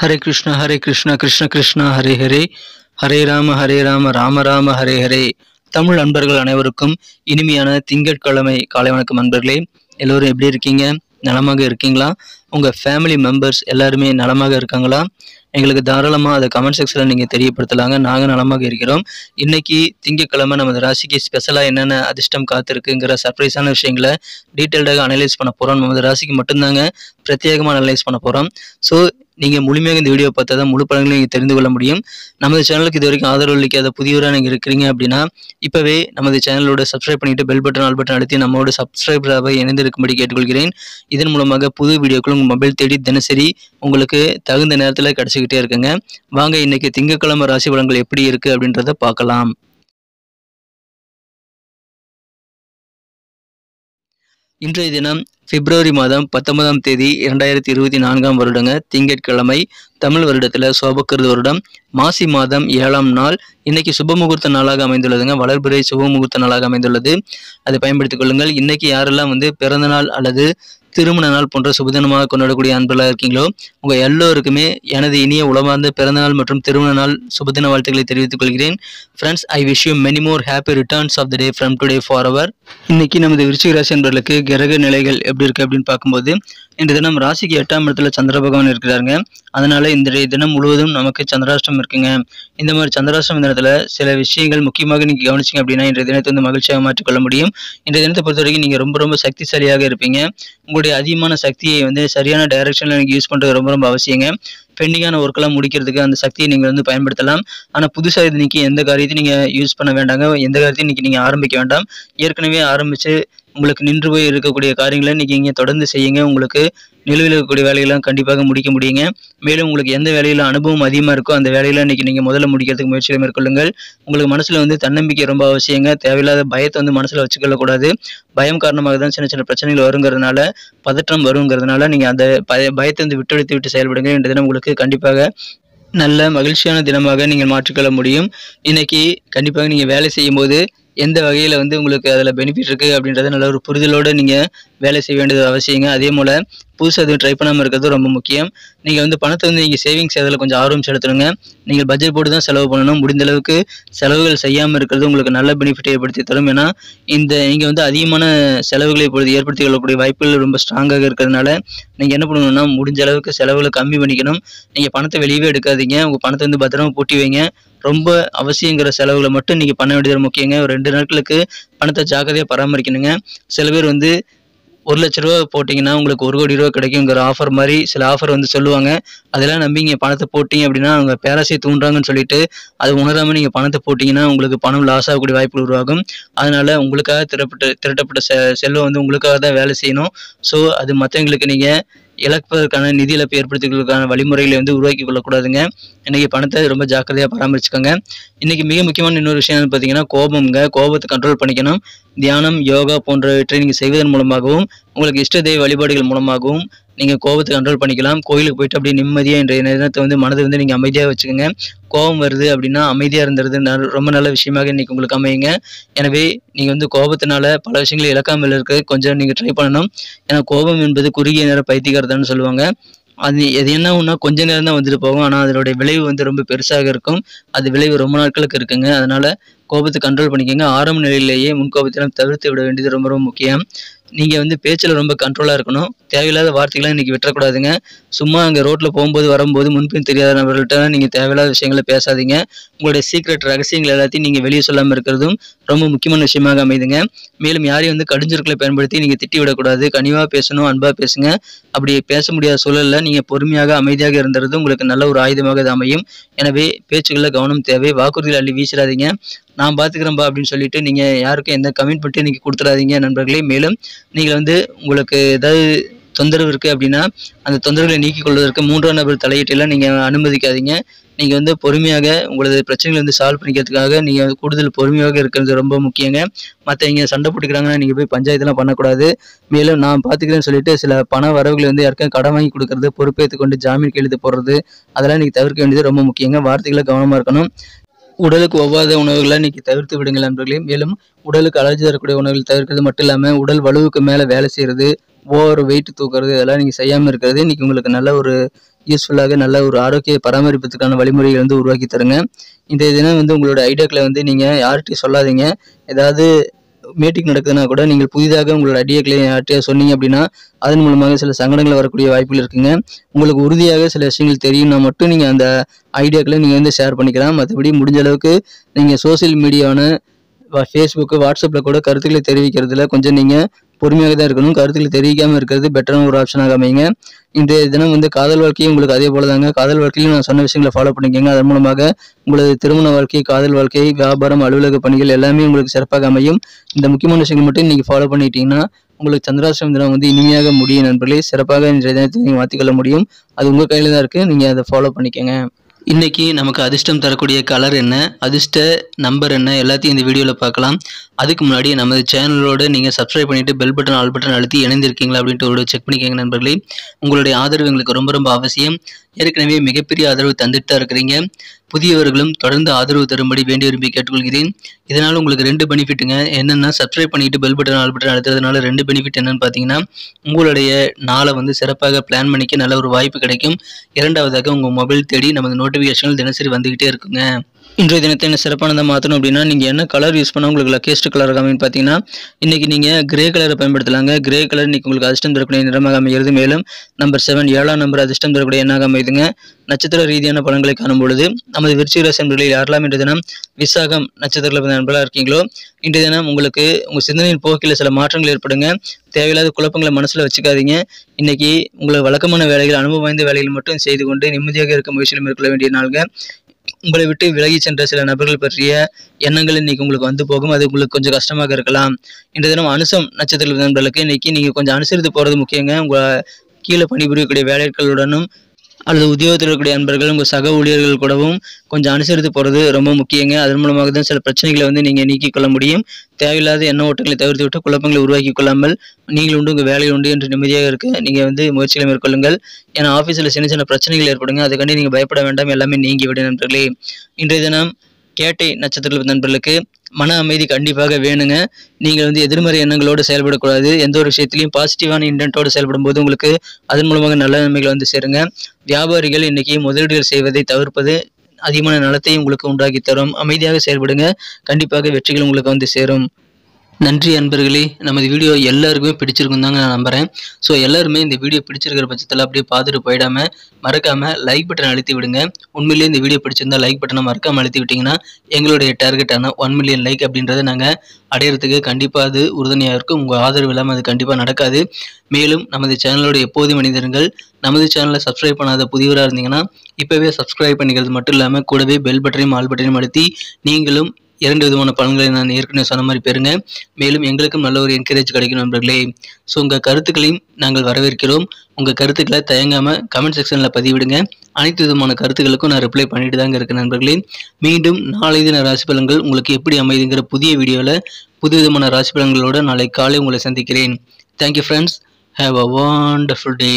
ஹரே கிருஷ்ணா கிருஷ்ண கிருஷ்ணா ஹரே ஹரே, ஹரே ராம ராம ராம ஹரே ஹரே. தமிழ் நண்பர்கள் அனைவருக்கும் இனிமையான திங்கட்கிழமை காலை வணக்கம் நண்பர்களே. எல்லோரும் எப்படி இருக்கீங்க? நலமாக இருக்கீங்களா? உங்கள் ஃபேமிலி மெம்பர்ஸ் எல்லாருமே நலமாக இருக்காங்களா? எங்களுக்கு தாராளமாக அதை கமெண்ட் செக்ஷனில் நீங்கள் தெரியப்படுத்தலாங்க. நாங்கள் நலமாக இருக்கிறோம். இன்றைக்கி திங்கட்கிழமை நமது ராசிக்கு ஸ்பெஷலாக என்னென்ன அதிர்ஷ்டம் காத்திருக்குங்கிற சர்ப்ரைஸான விஷயங்களை டீட்டெயில்டாக அனலைஸ் பண்ண போகிறோம். நமது ராசிக்கு மட்டும்தாங்க பிரத்யேகமாக அனலைஸ் பண்ண போகிறோம். ஸோ நீங்கள் முழுமையாக இந்த வீடியோ பார்த்தா தான் முழு பலன்களை நீங்கள் தெரிந்து கொள்ள முடியும். நமது சேனலுக்கு இது வரைக்கும் ஆதரவு அளிக்காத புதியவராக நீங்கள் இருக்கிறீங்க அப்படின்னா இப்போவே நமது சேனலோட சப்ஸ்கிரைப் பண்ணிவிட்டு பெல் பட்டன் ஆல் பட்டன் அழுத்தி நம்மளோட சப்ஸ்கிரைபராக இணைந்திருக்கும்படி கேட்டுக்கொள்கிறேன். இதன் மூலமாக புது வீடியோக்கள் உங்கள் மொபைல் தேடி தினசரி உங்களுக்கு தகுந்த நேரத்தில் கிடச்சிக்கிட்டே இருக்குங்க. வாங்க இன்னைக்கு திங்கட்கிழமை ராசி பலன்கள் எப்படி இருக்குது அப்படின்றத பார்க்கலாம். இன்றைய தினம் பிப்ரவரி மாதம் 19ஆம் தேதி 2024 வருடங்க, திங்கட்கிழமை. தமிழ் வருடத்தில் சோபக்கிருது வருடம் மாசி மாதம் 7ஆம் நாள். இன்னைக்கு சுபமுகூர்த்த நாளாக அமைந்துள்ளதுங்க. வளர்பிறை சுபமுகூர்த்த நாளாக அமைந்துள்ளது. அதை பயன்படுத்திக் கொள்ளுங்கள். இன்னைக்கு யாரெல்லாம் பிறந்த நாள் அல்லது திருமண நாள் போன்ற சுபதினமாக கொண்டாடக்கூடிய அன்பர்களாக இருக்கீங்களோ உங்கள் எல்லோருக்குமே எனது இனிய உளமார்ந்த பிறந்தநாள் மற்றும் திருமண நாள் சுபதின வாழ்த்துக்களை தெரிவித்துக் கொள்கிறேன். Friends, I wish you many more happy returns of the day from today for our. இன்னைக்கு நமது விருச்சிக ராசி அன்பர்களுக்கு கிரக நிலைகள் எப்படி இருக்கு அப்படின்னு பார்க்கும்போது இன்றைய தினம் ராசிக்கு 8ஆம் இடத்துல சந்திர பகவான் இருக்கிறாருங்க. அதனால இன்றைய தினம் முழுவதும் நமக்கு சந்திராஷ்டம் இருக்குங்க. இந்த மாதிரி சந்திராஷ்டம் தினத்துல சில விஷயங்கள் முக்கியமாக நீங்க கவனிச்சிங்க அப்படின்னா இன்றைய தினத்தை மகிழ்ச்சியாக மாற்றிக்கொள்ள முடியும். இன்றைய தினத்தை பொறுத்த வரைக்கும் நீங்க ரொம்ப சக்திசாலியாக இருப்பீங்க. உங்களுடைய அதிகமான சக்தியை சரியான டைரக்ஷன்ல நீங்க யூஸ் பண்றது ரொம்ப அவசியங்க. பெண்டிங்கான ஒர்க்கெல்லாம் முடிக்கிறதுக்கு அந்த சக்தியை நீங்கள் பயன்படுத்தலாம். ஆனால் புதுசாக இன்னைக்கு எந்த காரியத்தையும் நீங்கள் யூஸ் பண்ண வேண்டாங்க. எந்த காரியத்தையும் இன்னைக்கு நீங்கள் ஆரம்பிக்க வேண்டாம். ஏற்கனவே ஆரம்பித்து உங்களுக்கு நின்று போய் இருக்கக்கூடிய காரியங்களை இன்னைக்கு நீங்கள் தொடர்ந்து செய்யுங்க. உங்களுக்கு நிலுவையில் இருக்கக்கூடிய வேலையெல்லாம் கண்டிப்பாக முடிக்க முடியுங்க. மேலும் உங்களுக்கு எந்த வேலையில் அனுபவம் அதிகமாக இருக்கோ அந்த வேலையில் இன்னைக்கு நீங்கள் முதல்ல முடிக்கிறதுக்கு முயற்சிகளை மேற்கொள்ளுங்கள். உங்களுக்கு மனசில் தன்னம்பிக்கை ரொம்ப அவசியங்க. தேவையில்லாத பயத்தை மனசில் வச்சுக்கொள்ளக்கூடாது. பயம் காரணமாக தான் சின்ன சின்ன பிரச்சனைகள் வருங்கிறதுனால, பதற்றம் வருங்கிறதுனால நீங்கள் அந்த பயத்தை விட்டு செயல்படுங்க. இந்த தினம் உங்களுக்கு கண்டிப்பாக நல்ல மகிழ்ச்சியான தினமாக நீங்கள் மாற்றிக்கொள்ள முடியும். இன்னைக்கு கண்டிப்பாக நீங்கள் வேலை செய்யும் போது எந்த வகையில் உங்களுக்கு அதில் பெனிஃபிட் இருக்குது அப்படின்றத நல்ல ஒரு புரிதலோடு நீங்கள் வேலை செய்ய வேண்டியது அவசியங்க. அதே போல் புதுசாக எதுவும் ட்ரை பண்ணாமல் இருக்கிறது ரொம்ப முக்கியம். நீங்கள் பணத்தை நீங்கள் சேவிங்ஸ் அதில் கொஞ்சம் ஆர்வம் செலுத்தணுங்க. நீங்கள் பட்ஜெட் போட்டு தான் செலவு பண்ணணும். முடிந்த அளவுக்கு செலவுகள் செய்யாமல் இருக்கிறது உங்களுக்கு நல்ல பெனிஃபிட்டை ஏற்படுத்தி தரும். ஏன்னா நீங்கள் அதிகமான செலவுகளை இப்பொழுது ஏற்படுத்தி கொள்ளக்கூடிய வாய்ப்புகள் ரொம்ப ஸ்ட்ராங்காக இருக்கிறதுனால நீங்கள் என்ன பண்ணணும்னா முடிஞ்ச அளவுக்கு செலவுகளை கம்மி பண்ணிக்கணும். நீங்கள் பணத்தை வெளியவே எடுக்காதீங்க. உங்கள் பணத்தை பத்திரமா பூட்டி வைங்க. ரொம்ப அவசியங்கிற செலவுகளை மட்டும் நீங்கள் பண்ண வேண்டியது முக்கியங்க. ஒரு 2 நாட்களுக்கு பணத்தை ஜாக்கிரதையாக பராமரிக்கணுங்க. சில பேர் 1 லட்ச ரூபா போட்டிங்கன்னா உங்களுக்கு 1 கோடி ரூபா கிடைக்குங்கிற ஆஃபர் மாதிரி சில ஆஃபர் சொல்லுவாங்க. அதெல்லாம் நம்பி நீங்கள் பணத்தை போட்டிங்க அப்படின்னா அவங்க பேராசை தூண்டுறாங்கன்னு சொல்லிட்டு அது உணராமல் நீங்கள் பணத்தை போட்டிங்கன்னா உங்களுக்கு பணம் லாஸ் ஆகக்கூடிய வாய்ப்புகள் உருவாகும். அதனால் உங்களுக்காக திரட்டப்பட்ட செல்வம் உங்களுக்காக தான் வேலை செய்யணும். ஸோ அது மற்றவங்களுக்கு நீங்கள் இழப்பதற்கான நிதி இழப்பு ஏற்படுத்திக்கிறதுக்கான வழிமுறைகளை உருவாக்கி கொள்ளக்கூடாதுங்க. இன்றைக்கி பணத்தை ரொம்ப ஜாக்கிரதையாக பராமரிச்சுக்கோங்க. இன்றைக்கி மிக முக்கியமான இன்னொரு விஷயம் பார்த்தீங்கன்னா கோபத்தை கண்ட்ரோல் பண்ணிக்கணும். தியானம், யோகா போன்றவற்றை நீங்கள் செய்வதன் மூலமாகவும் உங்களுக்கு இஷ்ட தெய்வ வழிபாடுகள் மூலமாகவும் நீங்கள் கோபத்தை கண்ட்ரோல் பண்ணிக்கலாம். கோயிலுக்கு போயிட்டு அப்படியே நிம்மதியாக இன்றைய நேரத்தை மனதை நீங்கள் அமைதியாக வச்சுக்கோங்க. கோபம் வருது அப்படின்னா அமைதியாக இருந்துறது ரொம்ப நல்ல விஷயமாக இன்றைக்கி உங்களுக்கு அமையுங்க. எனவே நீங்கள் கோபத்தினால பல விஷயங்களை இழக்காமல் இருக்க கொஞ்சம் நீங்கள் ட்ரை பண்ணணும். ஏன்னா கோபம் என்பது குறுகிய நேர பைத்தியக்காரத்தான்னு சொல்லுவாங்க. அது என்ன ஒன்றா கொஞ்ச நேரம் தான் போகும். ஆனால் அதனுடைய விளைவு ரொம்ப பெருசாக இருக்கும். அது விளைவு ரொம்ப நாட்களுக்கு இருக்குங்க. அதனால் கோபத்தை கண்ட்ரோல் பண்ணிக்கோங்க. ஆரம்ப நிலையிலேயே முன்கோபத்திலும் தவிர்த்து விட வேண்டியது ரொம்ப முக்கியம். நீங்கள் பேச்சில் ரொம்ப கண்ட்ரோலாக இருக்கணும். தேவையில்லாத வார்த்தைகளாம் இன்றைக்கி விட்டுறக்கூடாதுங்க. சும்மா அங்கே ரோட்டில் போகும்போது வரும்போது முன்பின் தெரியாத நபர்கள்ட்ட நீங்கள் தேவையில்லாத விஷயங்களை பேசாதீங்க. உங்களுடைய சீக்ரெட் ரகசியங்கள் எல்லாத்தையும் நீங்கள் வெளியே சொல்லாமல் இருக்கிறதும் ரொம்ப முக்கியமான விஷயமாக அமைதுங்க. மேலும் யாரையும் கடிஞ்சொற்களை பயன்படுத்தி நீங்கள் திட்டி விடக்கூடாது. கனிவாக பேசணும், அன்பாக பேசுங்க. அப்படி பேச முடியாத சூழலில் நீங்கள் பொறுமையாக அமைதியாக இருந்துறது உங்களுக்கு நல்ல ஒரு ஆயுதமாக இது அமையும். எனவே பேச்சுகளில் கவனம் தேவை. வாக்குறுதிகள் அள்ளி வீசிடாதீங்க. நான் பார்த்துக்கிறேன்பா அப்படின்னு சொல்லிட்டு நீங்கள் யாருக்கும் எந்த கமிட்மெண்ட்டும் நீங்கள் கொடுத்துடாதீங்க நண்பர்களே. மேலும் நீங்கள் உங்களுக்கு ஏதாவது தொந்தரவு இருக்குது அப்படின்னா அந்த தொந்தரவுகளை நீக்கிக் கொள்வதற்கு 3ஆம் நபர் தலையீட்டெல்லாம் நீங்கள் அனுமதிக்காதீங்க. நீங்கள் பொறுமையாக உங்களது பிரச்சனைகளை சால்வ் பண்ணிக்கிறதுக்காக நீங்கள் கூடுதல் பொறுமையாக இருக்கிறது ரொம்ப முக்கியங்க. மற்றவங்க சண்டை போட்டுக்கிறாங்கன்னா நீங்கள் போய் பஞ்சாயத்துலாம் பண்ணக்கூடாது. மேலும் நான் பார்த்துக்கிறேன்னு சொல்லிட்டு சில பண வரவுகளை யாருக்கும் கடன் வாங்கி கொடுக்கறது, பொறுப்பேற்றுக் கொண்டு ஜாமீன் கையெழுத்து போடுறது அதெல்லாம் நீங்கள் தவிர்க்க வேண்டியது ரொம்ப முக்கியங்க. வார்த்தைகளை கவனமாக இருக்கணும். உடலுக்கு ஒவ்வாத உணவுகளை இன்னைக்கு தவிர்த்து விடுங்கள் நண்பர்களே. மேலும் உடலுக்கு அலர்ஜி தரக்கூடிய உணவுகள் தவிர்க்கிறது மட்டும் இல்லாமல் உடல் வலுவுக்கு மேலே வேலை செய்கிறது, ஓவர் வெயிட் தூக்குறது இதெல்லாம் நீங்கள் செய்யாமல் இருக்கிறது இன்றைக்கி உங்களுக்கு நல்ல ஒரு யூஸ்ஃபுல்லாக நல்ல ஒரு ஆரோக்கிய பராமரிப்பதற்கான வழிமுறைகள் வந்து உருவாக்கி தருங்க. இன்றைய தினம் வந்து உங்களோட ஐடியாக்களை வந்து நீங்கள் யார்கிட்டையும் சொல்லாதீங்க. ஏதாவது மீட்டிங் நடக்குதுன்னா கூட நீங்கள் புதிதாக உங்களோட ஐடியாக்களை யார்கிட்டயா சொன்னீங்க அப்படின்னா அதன் மூலமாக சில சங்கடங்கள் வரக்கூடிய வாய்ப்புகள் இருக்குங்க. உங்களுக்கு உறுதியாக சில விஷயங்கள் தெரியும்னா மட்டும் நீங்கள் அந்த ஐடியாக்களை நீங்கள் வந்து ஷேர் பண்ணிக்கலாம். மற்றபடி முடிஞ்ச அளவுக்கு நீங்கள் சோசியல் மீடியாவான ஃபேஸ்புக்கு, வாட்ஸ்அப்பில் கூட கருத்துக்களை தெரிவிக்கிறதுல கொஞ்சம் நீங்கள் பொறுமையாக தான் இருக்கணும். கருத்துக்களை தெரிவிக்காமல் இருக்கிறது பெட்டரான ஒரு ஆப்ஷனாக அமைங்க. இன்றைய தினம் வந்து காதல் வாழ்க்கையும் உங்களுக்கு அதே போல தாங்க. காதல் வாழ்க்கையிலும் நான் சொன்ன விஷயங்களை ஃபாலோ பண்ணிக்கோங்க. அதன் மூலமாக உங்களது திருமண வாழ்க்கை, காதல் வாழ்க்கை, வியாபாரம், அலுவலக பணிகள் எல்லாமே உங்களுக்கு சிறப்பாக அமையும். இந்த முக்கியமான விஷயங்கள் மட்டும் நீங்கள் ஃபாலோ பண்ணிட்டீங்கன்னா உங்களுக்கு சந்திராஷ்டம தினம் வந்து இனிமையாக முடியும் நண்பர்களே. சிறப்பாக இன்றைய தினத்தை நீங்கள் மாற்றிக்கொள்ள முடியும். அது உங்கள் கையில் தான் இருக்குது. நீங்கள் அதை ஃபாலோ பண்ணிக்கோங்க. இன்னைக்கு நமக்கு அதிர்ஷ்டம் தரக்கூடிய கலர் என்ன, அதிர்ஷ்ட நம்பர் என்ன, எல்லாத்தையும் இந்த வீடியோவில் பார்க்கலாம். அதுக்கு முன்னாடி நமது சேனலோட நீங்கள் சப்ஸ்கிரைப் பண்ணிவிட்டு பெல் பட்டன், ஆல் பட்டன் அழுத்தி இணைந்திருக்கீங்களா அப்படின்ட்டு ஒரு செக் பண்ணிக்கோங்க நண்பர்களே. உங்களுடைய ஆதரவு எங்களுக்கு ரொம்ப ரொம்ப அவசியம். ஏற்கனவே மிகப்பெரிய ஆதரவு தந்துட்டு தான் இருக்கிறீங்க. புதியவர்களும் தொடர்ந்து ஆதரவு தரும்படி வேண்டி விரும்பி கேட்டுக்கொள்கிறேன். இதனால் உங்களுக்கு 2 பெனிஃபிட்டுங்க. என்னென்னா, சப்ஸ்கிரைப் பண்ணிவிட்டு பெல் பட்டன், ஆல் பட்டன் அழுத்துறதுனால 2 பெனிஃபிட் என்னென்னு பார்த்தீங்கன்னா, உங்களுடைய நாளை வந்து சிறப்பாக பிளான் பண்ணிக்க நல்ல ஒரு வாய்ப்பு கிடைக்கும். இரண்டாவதாக உங்கள் மொபைல் தேடி நமது நோட்டிஃபிகேஷன்கள் தினசரி வந்துக்கிட்டே இருக்குங்க. இன்றைய தினத்தை என்ன சிறப்பானதாக மாற்றணும் அப்படின்னா, நீங்கள் என்ன கலர் யூஸ் பண்ணால் உங்களுக்கு லக்கியஸ்ட் கலர் அமைன்னு பார்த்தீங்கன்னா, இன்றைக்கி நீங்கள் கிரே கலரை பயன்படுத்தலாங்க. கிரே கலர் இன்றைக்கி உங்களுக்கு அதிர்ஷ்டம் தரக்கூடிய நிறமாக அமைகிறது. மேலும் நம்பர் 7 7ஆம் நம்பர் அதிர்ஷ்டம் தரக்கூடிய எண்ணாக அமைதுங்க. நட்சத்திர ரீதியான பலன்களை காணும் பொழுது நமது விருச்சிக ராசி நண்பர்களில் யாரெல்லாம் இன்றைய தினம் விசாகம் நட்சத்திரத்தில் நண்பர்களாக இருக்கீங்களோ, இன்றைய தினம் உங்களுக்கு உங்கள் சிந்தனையின் போக்கில் சில மாற்றங்கள் ஏற்படுங்க. தேவையில்லாத குழப்பங்களை மனசில் வச்சுக்காதீங்க. இன்றைக்கி உங்களை வழக்கமான வேலைகள், அனுபவம் வாய்ந்த வேலைகள் மட்டும் செய்து கொண்டு நிம்மதியாக இருக்க முயற்சியில் மேற்கொள்ள வேண்டிய நாளுங்க. உங்களை விட்டு விலகி சென்ற சில நபர்கள் பற்றிய எண்ணங்கள் இன்னைக்கு உங்களுக்கு வந்து போகும். அது உங்களுக்கு கொஞ்சம் கஷ்டமாக இருக்கலாம். இன்றைய தினம் அனுசம் நட்சத்திர நண்பர்களுக்கு இன்னைக்கு நீங்கள் கொஞ்சம் அனுசரித்து போகிறது முக்கியங்க. உங்கள் கீழே பணிபுரியக்கூடிய வேலைகளுடனும் அல்லது உத்தியோகத்தில் இருக்கக்கூடிய நண்பர்கள், உங்கள் சக ஊழியர்கள் கூடவும் கொஞ்சம் அனுசரித்து போகிறது ரொம்ப முக்கியங்க. அதன் மூலமாக தான் சில பிரச்சனைகளை வந்து நீங்கள் நீக்கிக் கொள்ள முடியும். தேவையில்லாத எண்ண ஓட்டங்களை தவிர்த்து விட்டு குழப்பங்களை உருவாக்கி கொள்ளாமல் நீங்கள் உண்டு உங்கள் வேலையில் உண்டு என்று நிம்மதியாக இருக்க நீங்கள் வந்து முயற்சிகளை மேற்கொள்ளுங்கள். ஏன்னா ஆஃபீஸில் சின்ன சின்ன பிரச்சனைகள் ஏற்படுங்க. அதுக்காண்டி நீங்கள் பயப்பட வேண்டாம். எல்லாமே நீங்கி விட நண்பர்களே. இன்றைய தினம் கேட்டை நட்சத்திர நண்பர்களுக்கு மன அமைதி கண்டிப்பாக வேணுங்க. நீங்கள் வந்து எதிர்மறை எண்ணங்களோடு செயல்படக்கூடாது. எந்த ஒரு விஷயத்திலையும் பாசிட்டிவான இன்டென்ட்டோடு செயல்படும் போது உங்களுக்கு அதன் மூலமாக நல்ல நன்மைகள் வந்து சேருங்க. வியாபாரிகள் இன்னைக்கு முதலீடுகள் செய்வதை தவிர்ப்பது அதிகமான நலத்தை உங்களுக்கு உண்டாக்கி தரும். அமைதியாக செயல்படுங்க. கண்டிப்பாக வெற்றிகள் உங்களுக்கு வந்து சேரும். நன்றி அன்பர்களே. நமது வீடியோ எல்லாருக்குமே பிடிச்சிருக்கும் தாங்க நான் நம்புகிறேன். ஸோ எல்லாருமே இந்த வீடியோ பிடிச்சிருக்கிற பட்சத்தில் அப்படியே பார்த்துட்டு போயிடாமல் மறக்காமல் லைக் பட்டன் அழுத்தி விடுங்க. உண்மையிலேயே இந்த வீடியோ பிடிச்சிருந்தா லைக் பட்டனை மறக்காமல் அழுத்தி விட்டிங்கன்னா எங்களுடைய டார்கெட்டான 1 மில்லியன் லைக் அப்படின்றத நாங்கள் அடையிறதுக்கு கண்டிப்பாக அது உறுதுணையாக இருக்கும். உங்கள் ஆதரவு இல்லாமல் அது கண்டிப்பாக நடக்காது. மேலும் நமது சேனலோட எப்போதும் மனிதர்கள் நமது சேனலை சப்ஸ்கிரைப் பண்ணாத புதியவராக இருந்தீங்கன்னா இப்போவே சப்ஸ்கிரைப் பண்ணிக்கிறது மட்டும் இல்லாமல் கூடவே பெல் பட்டனையும் ஆல் பட்டனையும் அழுத்தி நீங்களும் 2 விதமான பலன்களை நான் ஏற்கனவே சொன்ன மாதிரி பெறுங்க. மேலும் எங்களுக்கும் நல்ல ஒரு என்கரேஜ் கிடைக்கும் நண்பர்களே. ஸோ உங்கள் கருத்துக்களையும் நாங்கள் வரவேற்கிறோம். உங்கள் கருத்துக்களை தயங்காமல் கமெண்ட் செக்ஷனில் பதிவிடுங்க. அனைத்து விதமான கருத்துக்களுக்கும் நான் ரிப்ளை பண்ணிட்டு தாங்க இருக்கேன் நண்பர்களே. மீண்டும் நாளை தின ராசி பலன்கள் உங்களுக்கு எப்படி அமைதுங்கிற புதிய வீடியோவில் புது விதமான ராசி பலன்களோடு நாளை காலை உங்களை சந்திக்கிறேன். Thank you friends. Have a wonderful day.